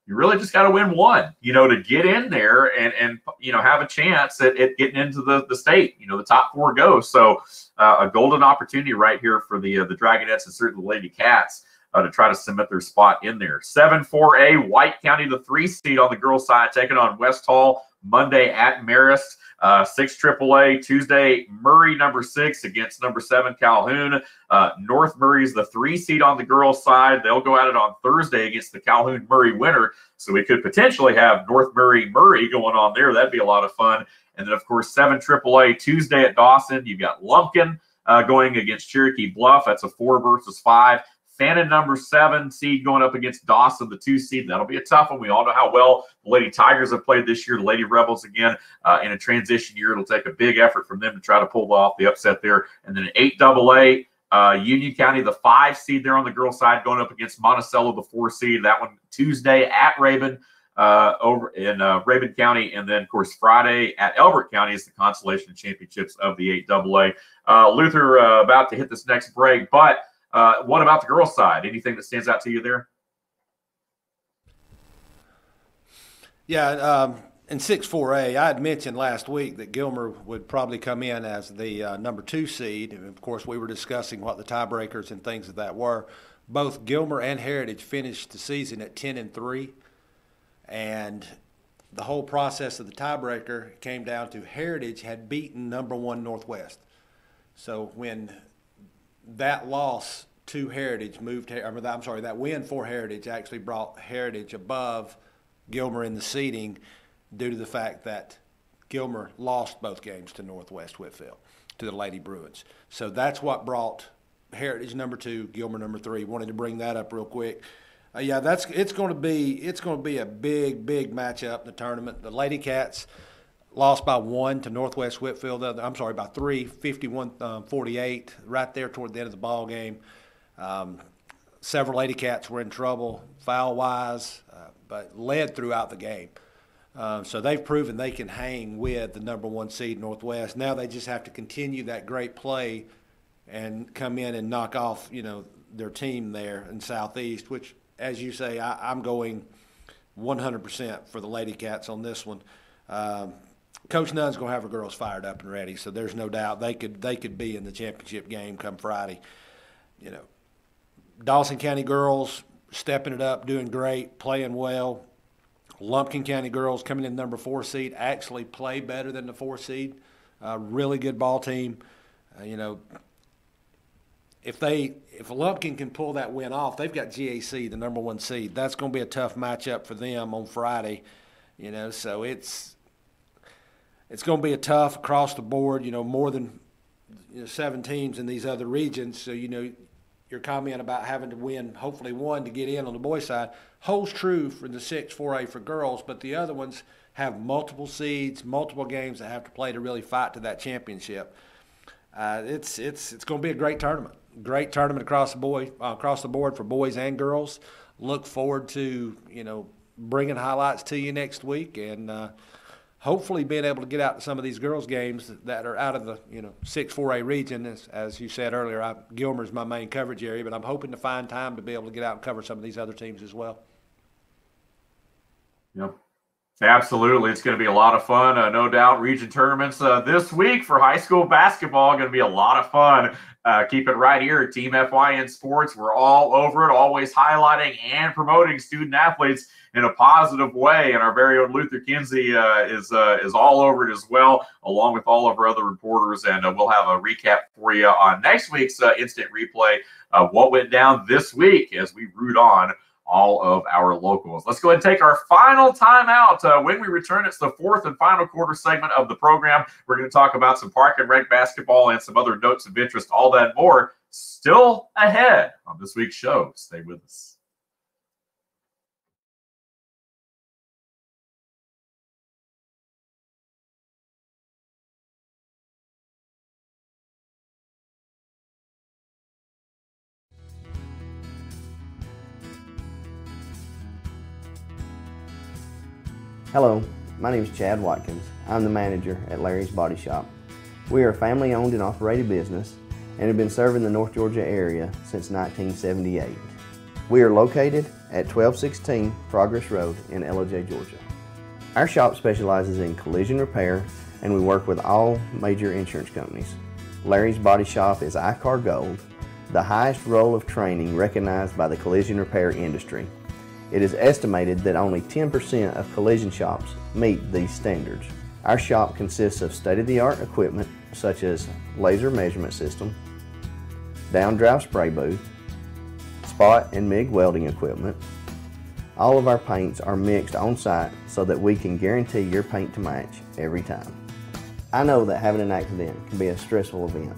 you really just got to win one, to get in there and have a chance at getting into the state. The top 4 go. So a golden opportunity right here for the Dragonettes and certainly the Lady Cats to try to cement their spot in there. 7-4A, White County, the 3 seed on the girls' side, taking on West Hall Monday at Marist. 6 AAA, Tuesday, Murray, number 6, against number 7, Calhoun. North Murray's the 3 seed on the girls' side. They'll go at it on Thursday against the Calhoun-Murray winner. So we could potentially have North Murray going on there. That'd be a lot of fun. And then, of course, 7 AAA, Tuesday at Dawson. You've got Lumpkin going against Cherokee Bluff. That's a 4 versus 5. Fannin, number 7 seed, going up against Dawson, the 2 seed. That'll be a tough one. We all know how well the Lady Tigers have played this year. The Lady Rebels, again, in a transition year. It'll take a big effort from them to try to pull off the upset there. And then 8 AA, Union County, the 5 seed there on the girls' side, going up against Monticello, the 4 seed. That one Tuesday at Rabun over in Rabun County. And then, of course, Friday at Elbert County is the Consolation Championships of the 8 AA. Luther about to hit this next break, but what about the girls' side? Anything that stands out to you there? Yeah, in 6-4A, I had mentioned last week that Gilmer would probably come in as the number 2 seed. And, of course, we were discussing what the tiebreakers and things of that were. Both Gilmer and Heritage finished the season at 10-3. And the whole process of the tiebreaker came down to Heritage had beaten number 1 Northwest. So when that loss to Heritage that win for Heritage actually brought Heritage above Gilmer in the seeding due to the fact that Gilmer lost both games to Northwest Whitfield, to the Lady Bruins. So that's what brought Heritage number 2, Gilmer number 3. Wanted to bring that up real quick. It's going to be a big matchup in the tournament. The Lady Cats lost by 1 to Northwest Whitfield. By 3, 51-48, right there toward the end of the ball game. Several Lady Cats were in trouble foul-wise, but led throughout the game. So they've proven they can hang with the number 1 seed Northwest. Now they just have to continue that great play and come in and knock off, their team there in Southeast, which, as you say, I'm going 100% for the Lady Cats on this one. Coach Nunn's going to have her girls fired up and ready, so there's no doubt they could be in the championship game come Friday. Dawson County girls stepping it up, doing great, playing well. Lumpkin County girls coming in number 4 seed actually play better than the 4 seed. Really good ball team. If Lumpkin can pull that win off, they've got GAC, the number 1 seed. That's going to be a tough matchup for them on Friday. So it's going to be a tough across the board. More than 7 teams in these other regions. So your comment about having to win, hopefully 1 to get in on the boys' side, holds true for the 6-4A for girls, but the other ones have multiple seeds, multiple games that have to play to really fight to that championship. It's going to be a great tournament. Great tournament across the board for boys and girls. Look forward to bringing highlights to you next week, and hopefully being able to get out to some of these girls' games that are out of the 6-4A region. As you said earlier, Gilmer's my main coverage area, but I'm hoping to find time to be able to get out and cover some of these other teams as well. Yep. Absolutely. It's going to be a lot of fun. No doubt region tournaments this week for high school basketball. Going to be a lot of fun. Keep it right here at Team FYN Sports. We're all over it, always highlighting and promoting student athletes in a positive way. And our very own Luther Kinsey is all over it as well, along with all of our other reporters. And we'll have a recap for you on next week's instant replay of what went down this week as we root on all of our locals. Let's go ahead and take our final timeout. When we return, it's the fourth and final quarter segment of the program. We're going to talk about some park and rec basketball and some other notes of interest, all that and more, still ahead on this week's show. Stay with us. Hello, my name is Chad Watkins. I'm the manager at Larry's Body Shop. We are a family-owned and operated business and have been serving the North Georgia area since 1978. We are located at 1216 Progress Road in LJ, Georgia. Our shop specializes in collision repair and we work with all major insurance companies. Larry's Body Shop is ICAR Gold, the highest role of training recognized by the collision repair industry. It is estimated that only 10% of collision shops meet these standards. Our shop consists of state-of-the-art equipment such as laser measurement system, down-drive spray booth, spot and MIG welding equipment. All of our paints are mixed on-site so that we can guarantee your paint to match every time. I know that having an accident can be a stressful event.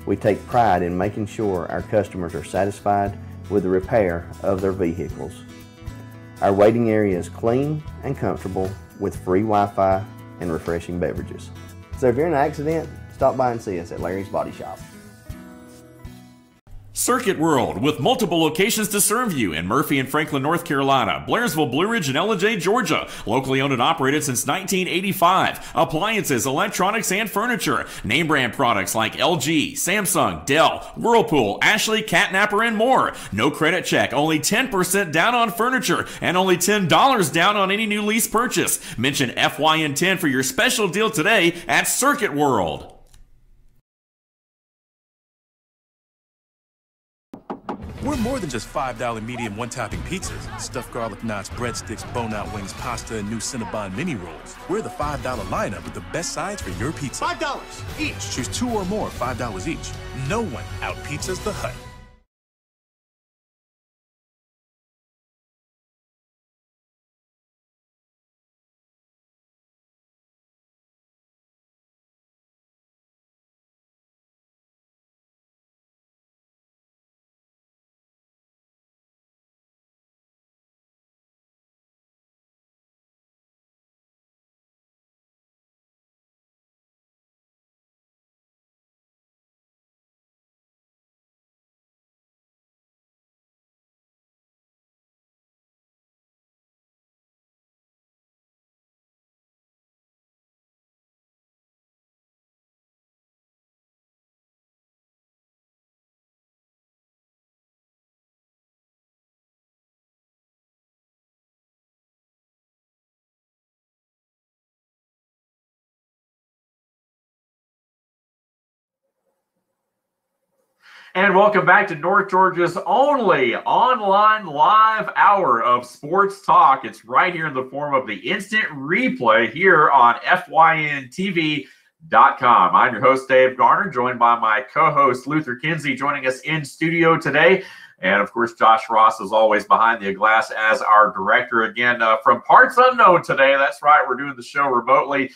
We take pride in making sure our customers are satisfied with the repair of their vehicles. Our waiting area is clean and comfortable with free Wi-Fi and refreshing beverages. So if you're in an accident, stop by and see us at Larry's Body Shop. Circuit World, with multiple locations to serve you in Murphy and Franklin, North Carolina, Blairsville, Blue Ridge, and Ellijay, Georgia. Locally owned and operated since 1985. Appliances, electronics, and furniture. Name brand products like LG, Samsung, Dell, Whirlpool, Ashley, Catnapper, and more. No credit check, only 10% down on furniture, and only $10 down on any new lease purchase. Mention FYN10 for your special deal today at Circuit World. We're more than just $5 medium one-topping pizzas, stuffed garlic knots, breadsticks, bone-out wings, pasta, and new Cinnabon mini rolls. We're the $5 lineup with the best sides for your pizza. $5 each. Choose 2 or more, $5 each. No one out-pizzas the Hut. And welcome back to North Georgia's only online live hour of sports talk. It's right here in the form of the instant replay here on FYNTV.com. I'm your host, Dave Garner, joined by my co-host, Luther Kinsey, joining us in studio today. And, of course, Josh Ross is always behind the glass as our director. Again, from parts unknown today. That's right. We're doing the show remotely.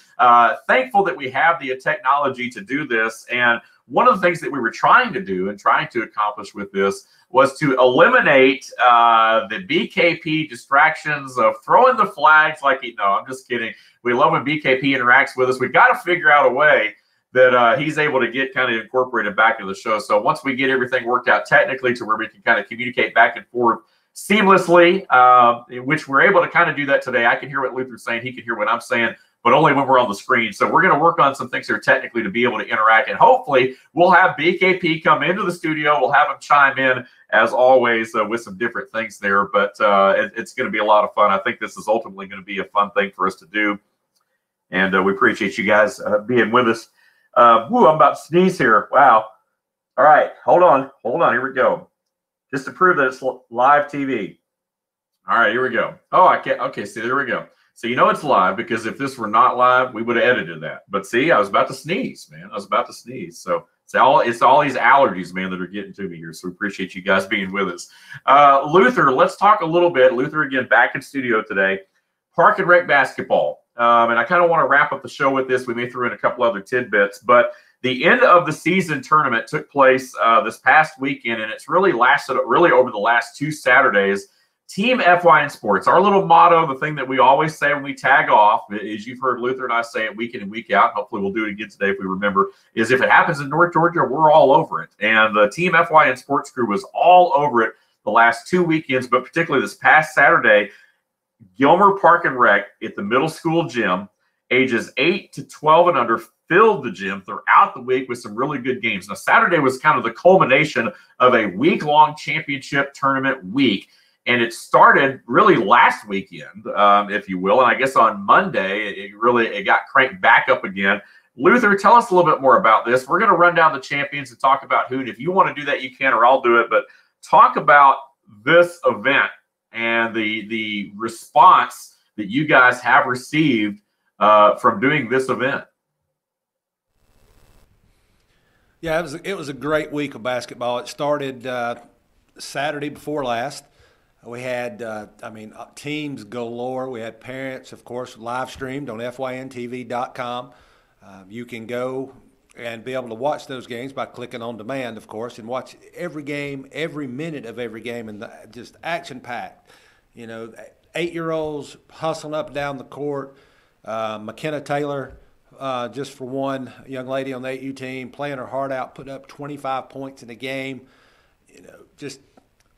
Thankful that we have the technology to do this. And one of the things that we were trying to do and trying to accomplish with this was to eliminate the BKP distractions of throwing the flags like, no, I'm just kidding. We love when BKP interacts with us. We've got to figure out a way that he's able to get kind of incorporated back into the show. So once we get everything worked out technically to where we can kind of communicate back and forth seamlessly, which we're able to kind of do that today. I can hear what Luther's saying. He can hear what I'm saying. but only when we're on the screen. So we're going to work on some things here technically to be able to interact, and hopefully we'll have BKP come into the studio. We'll have him chime in as always with some different things there, but it's going to be a lot of fun. I think this is ultimately going to be a fun thing for us to do, and we appreciate you guys being with us. I'm about to sneeze here. Wow. All right, hold on. Here we go. Just to prove that it's live TV. All right, here we go. Oh, I can't. Okay, see, there we go. So you know it's live because if this were not live, we would have edited that. But see, I was about to sneeze, man. I was about to sneeze. So it's all these allergies, man, that are getting to me here. So we appreciate you guys being with us. Luther, let's talk a little bit. Luther, again, back in studio today. Park and Rec basketball. And I kind of want to wrap up the show with this. We may throw in a couple other tidbits, but the end of the season tournament took place this past weekend, and it's really lasted over the last 2 Saturdays. Team FYN Sports, our little motto, the thing that we always say when we tag off, is you've heard Luther and I say it week in and week out. Hopefully we'll do it again today if we remember, is if it happens in North Georgia, we're all over it. And the Team FYN Sports crew was all over it the last 2 weekends, but particularly this past Saturday, Gilmer Park and Rec at the middle school gym, ages 8 to 12 and under, filled the gym throughout the week with some really good games. Now, Saturday was kind of the culmination of a week-long championship tournament week, and it started really last weekend, if you will, and I guess on Monday it got cranked back up again. Luther, tell us a little bit more about this. We're going to run down the champions and talk about who, and if you want to do that, you can, or I'll do it, but talk about this event and the response that you guys have received from doing this event. Yeah, it was a great week of basketball. It started Saturday before last. We had, teams galore. We had parents, of course, live streamed on FYNTV.com. You can go and be able to watch those games by clicking on demand, of course, and watch every game, every minute of every game, and just action-packed. 8-year-olds hustling up and down the court. McKenna Taylor, just for one, young lady on the 8U team, playing her heart out, put up 25 points in a game. Just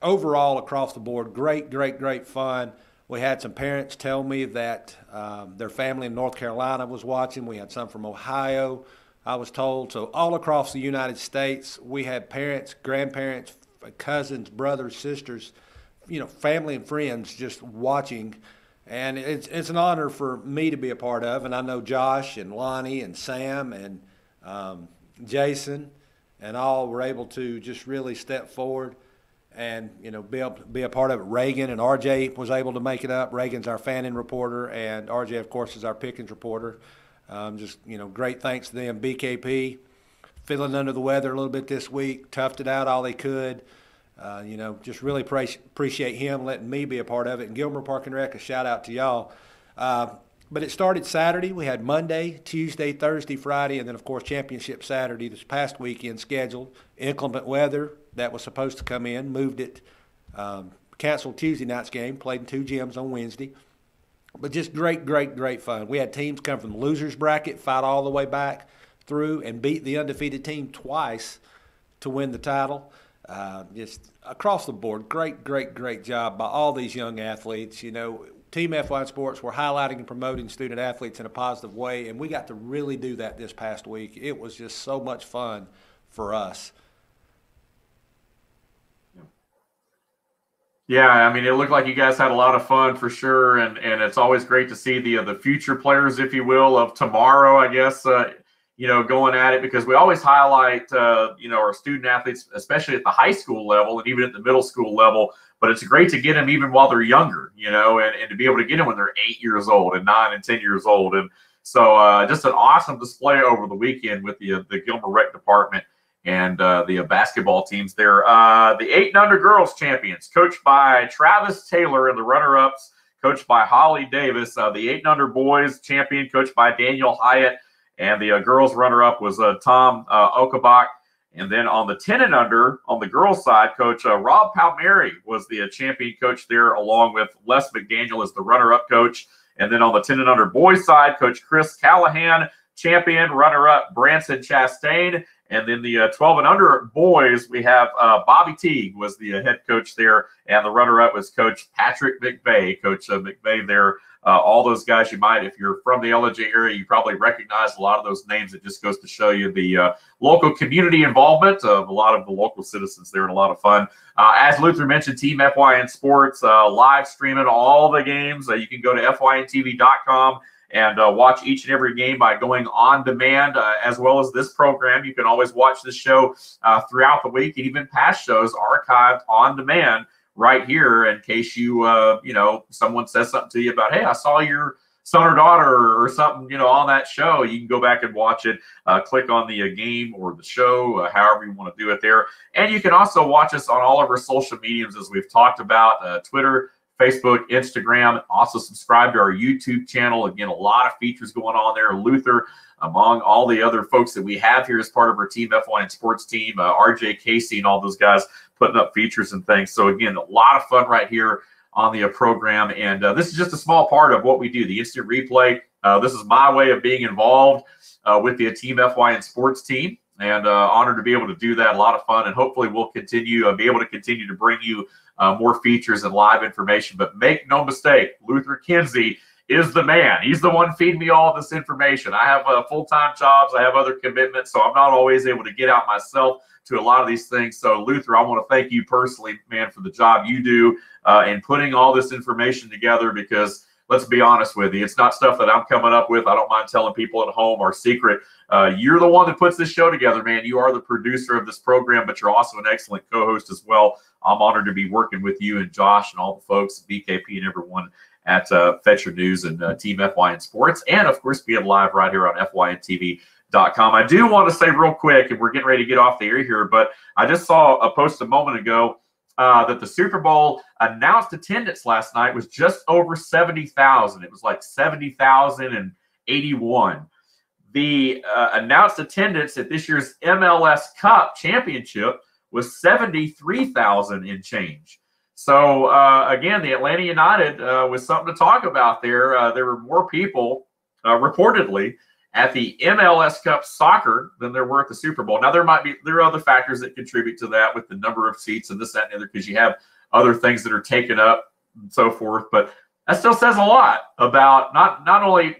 overall across the board, great fun. We had some parents tell me that their family in North Carolina was watching. We had some from Ohio, I was told. So all across the United States, we had parents, grandparents, cousins, brothers, sisters, family and friends just watching. And it's an honor for me to be a part of. And I know Josh and Lonnie and Sam and Jason and all were able to just really step forward and, be a part of it. Reagan and RJ was able to make it up. Reagan's our fan-in reporter, and RJ, of course, is our Pickens reporter. Great thanks to them. BKP, feeling under the weather a little bit this week, toughed it out all they could. Just really appreciate him letting me be a part of it. And Gilmer Park and Rec, a shout-out to y'all. But it started Saturday. We had Monday, Tuesday, Thursday, Friday, and then, of course, Championship Saturday this past weekend scheduled. Inclement weather that was supposed to come in, moved it, canceled Tuesday night's game, played in 2 gyms on Wednesday. But just great fun. We had teams come from the losers bracket, fight all the way back through, and beat the undefeated team twice to win the title. Just across the board, great job by all these young athletes. Team FYN Sports, we're highlighting and promoting student athletes in a positive way, and we got to really do that this past week. It was just so much fun for us. Yeah, it looked like you guys had a lot of fun for sure, and it's always great to see the future players, if you will, of tomorrow, I guess, going at it, because we always highlight, our student athletes, especially at the high school level and even at the middle school level, but it's great to get them even while they're younger, and to be able to get them when they're 8 years old and 9 and 10 years old. And so just an awesome display over the weekend with the Gilmer Rec department and the basketball teams there. The 8 and under girls champions, coached by Travis Taylor, and the runner-ups, coached by Holly Davis. The 8 and under boys champion, coached by Daniel Hyatt, and the girls runner-up was Tom Okabach. And then on the 10 and under, on the girls' side, Coach Rob Palmieri was the champion coach there, along with Les McDaniel as the runner-up coach. And then on the 10 and under boys' side, Coach Chris Callahan, champion, runner-up Branson Chastain. And then the 12 and under boys, we have Bobby Teague was the head coach there, and the runner-up was Coach Patrick McVeigh. Coach McVeigh there all those guys you might, if you're from the LJ area, you probably recognize a lot of those names. It just goes to show you the local community involvement of a lot of the local citizens there, and a lot of fun. As Luther mentioned, Team FYN Sports live streaming all the games. You can go to FYNTV.com and watch each and every game by going on demand, as well as this program. You can always watch this show throughout the week, and even past shows archived on demand right here in case you, someone says something to you about, hey, I saw your son or daughter or something, on that show. You can go back and watch it, click on the game or the show, however you want to do it there. And you can also watch us on all of our social mediums, as we've talked about, Twitter, Facebook, Instagram. Also subscribe to our YouTube channel. Again, a lot of features going on there. Luther, among all the other folks that we have here as part of our Team FYN Sports team, RJ Casey and all those guys putting up features and things. So again, a lot of fun right here on the program. And this is just a small part of what we do, the instant replay. This is my way of being involved with the Team FYN Sports team, and honored to be able to do that. A lot of fun, and hopefully we'll continue be able to continue to bring you more features and live information. But make no mistake, Luther Kinsey is the man. He's the one feeding me all this information. I have full-time jobs. I have other commitments, so I'm not always able to get out myself to a lot of these things. So, Luther, I want to thank you personally, man, for the job you do in putting all this information together, because let's be honest with you, it's not stuff that I'm coming up with. I don't mind telling people at home our secret. You're the one that puts this show together, man. You are the producer of this program, but you're also an excellent co-host as well. I'm honored to be working with you and Josh and all the folks, BKP and everyone at Fetcher News and Team FYN Sports, and of course being live right here on FYNTV.com. I do want to say real quick, and we're getting ready to get off the air here, but I just saw a post a moment ago that the Super Bowl announced attendance last night was just over 70,000. It was like 70,081. The announced attendance at this year's MLS Cup Championship was 73,000 and change. So, again, the Atlanta United was something to talk about there. There were more people, reportedly, at the MLS Cup soccer than there were at the Super Bowl. Now, there are other factors that contribute to that with the number of seats and this, that, and the other, because you have other things that are taken up and so forth. But that still says a lot about not only,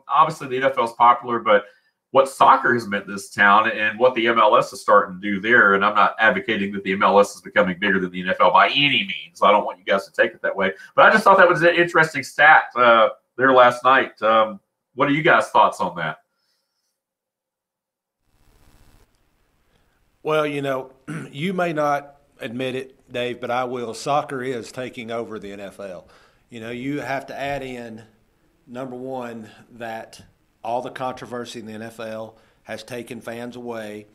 obviously the NFL is popular, but what soccer has meant this town and what the MLS is starting to do there. And I'm not advocating that the MLS is becoming bigger than the NFL by any means. I don't want you guys to take it that way. But I just thought that was an interesting stat there last night. What are you guys' thoughts on that? Well, you may not admit it, Dave, but I will. Soccer is taking over the NFL. You have to add in, number one, that all the controversy in the NFL has taken fans away.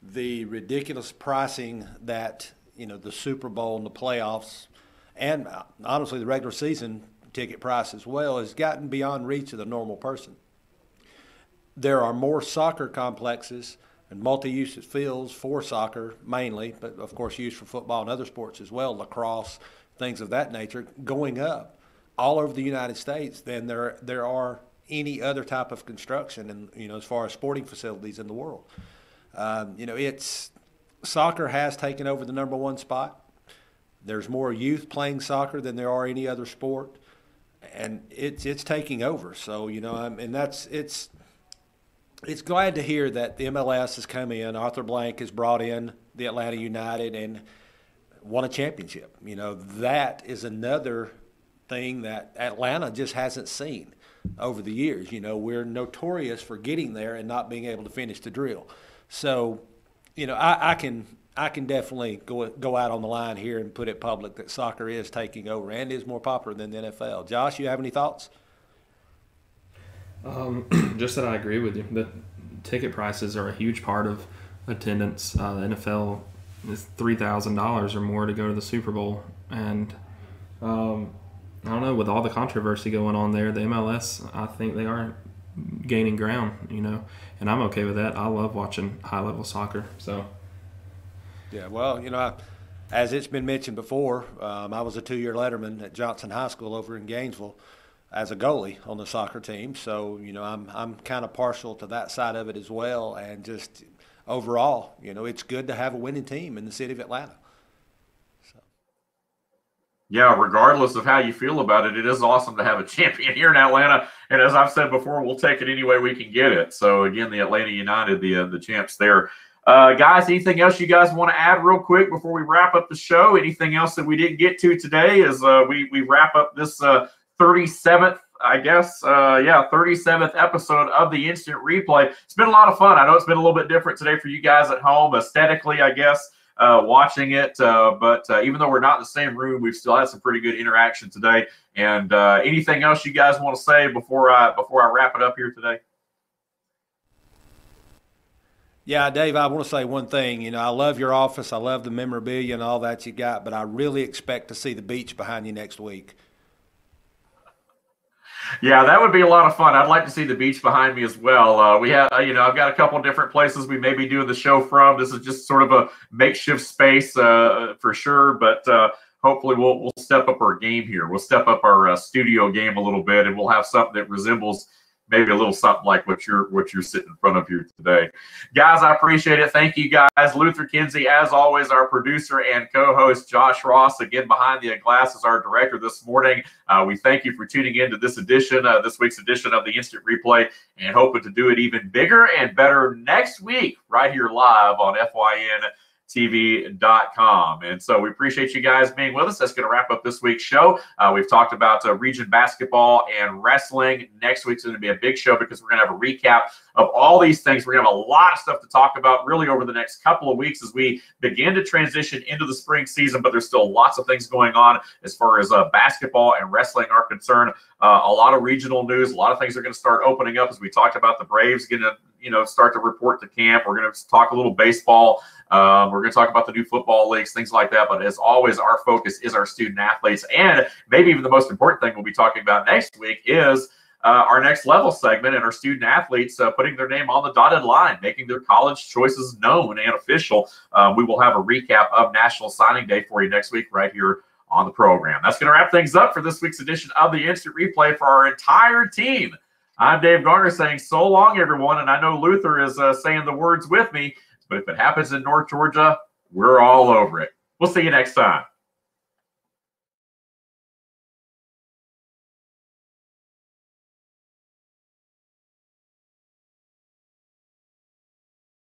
The ridiculous pricing that, the Super Bowl and the playoffs, and honestly the regular season ticket price as well, has gotten beyond reach of the normal person. There are more soccer complexes and multi-use fields for soccer mainly, but of course used for football and other sports as well, lacrosse, things of that nature, going up all over the United States than there are any other type of construction, and as far as sporting facilities in the world. Soccer has taken over the number one spot. There's more youth playing soccer than there are any other sport, and it's taking over. So it's glad to hear that the MLS has come in. Arthur Blank has brought in the Atlanta United and won a championship. That is another thing that Atlanta just hasn't seen over the years. We're notorious for getting there and not being able to finish the drill. So, I can definitely go out on the line here and put it public that soccer is taking over and is more popular than the NFL. Josh, you have any thoughts? Just that I agree with you. The ticket prices are a huge part of attendance. The NFL is $3,000 or more to go to the Super Bowl, and I don't know, with all the controversy going on there, the MLS, I think they are gaining ground, and I'm okay with that. I love watching high-level soccer. So, yeah, well, as it's been mentioned before, I was a 2-year letterman at Johnson High School over in Gainesville as a goalie on the soccer team. So, I'm kind of partial to that side of it as well. And just overall, it's good to have a winning team in the city of Atlanta. Yeah, regardless of how you feel about it, it is awesome to have a champion here in Atlanta. And as I've said before, we'll take it any way we can get it. So again, the Atlanta United, the champs there. Guys, anything else you guys want to add real quick before we wrap up the show? Anything else that we didn't get to today as we wrap up this 37th, I guess, 37th episode of the Instant Replay. It's been a lot of fun. I know it's been a little bit different today for you guys at home, aesthetically, I guess. Watching it, but even though we're not in the same room, we've still had some pretty good interaction today. And anything else you guys want to say before I wrap it up here today? Yeah, Dave, I want to say one thing. You know, I love your office. I love the memorabilia and all that you got, but I really expect to see the beach behind you next week. Yeah, that would be a lot of fun. I'd like to see the beach behind me as well. We have, I've got a couple different places we may be doing the show from. This is just sort of a makeshift space for sure, but hopefully we'll step up our game here. We'll step up our studio game a little bit, and we'll have something that resembles maybe a little something like what you're sitting in front of here today. Guys, I appreciate it. Thank you, guys. Luther Kinsey, as always, our producer and co-host. Josh Ross, again, behind the glass, is our director this morning. We thank you for tuning in to this week's edition of the Instant Replay, and hoping to do it even bigger and better next week right here live on FYN TV.com. And so we appreciate you guys being with us. That's going to wrap up this week's show. We've talked about region basketball and wrestling. Next week's going to be a big show because we're going to have a recap of all these things. We're going to have a lot of stuff to talk about really over the next couple of weeks as we begin to transition into the spring season, but there's still lots of things going on as far as basketball and wrestling are concerned. A lot of regional news, a lot of things are going to start opening up as we talked about the Braves going to start to report to camp. We're going to talk a little baseball. We're going to talk about the new football leagues, things like that. But as always, our focus is our student athletes. And maybe even the most important thing we'll be talking about next week is our next level segment and our student athletes putting their name on the dotted line, making their college choices known and official. We will have a recap of National Signing Day for you next week right here on the program. That's going to wrap things up for this week's edition of the Instant Replay for our entire team. I'm Dave Garner saying so long, everyone. And I know Luther is saying the words with me. But if it happens in North Georgia, we're all over it. We'll see you next time.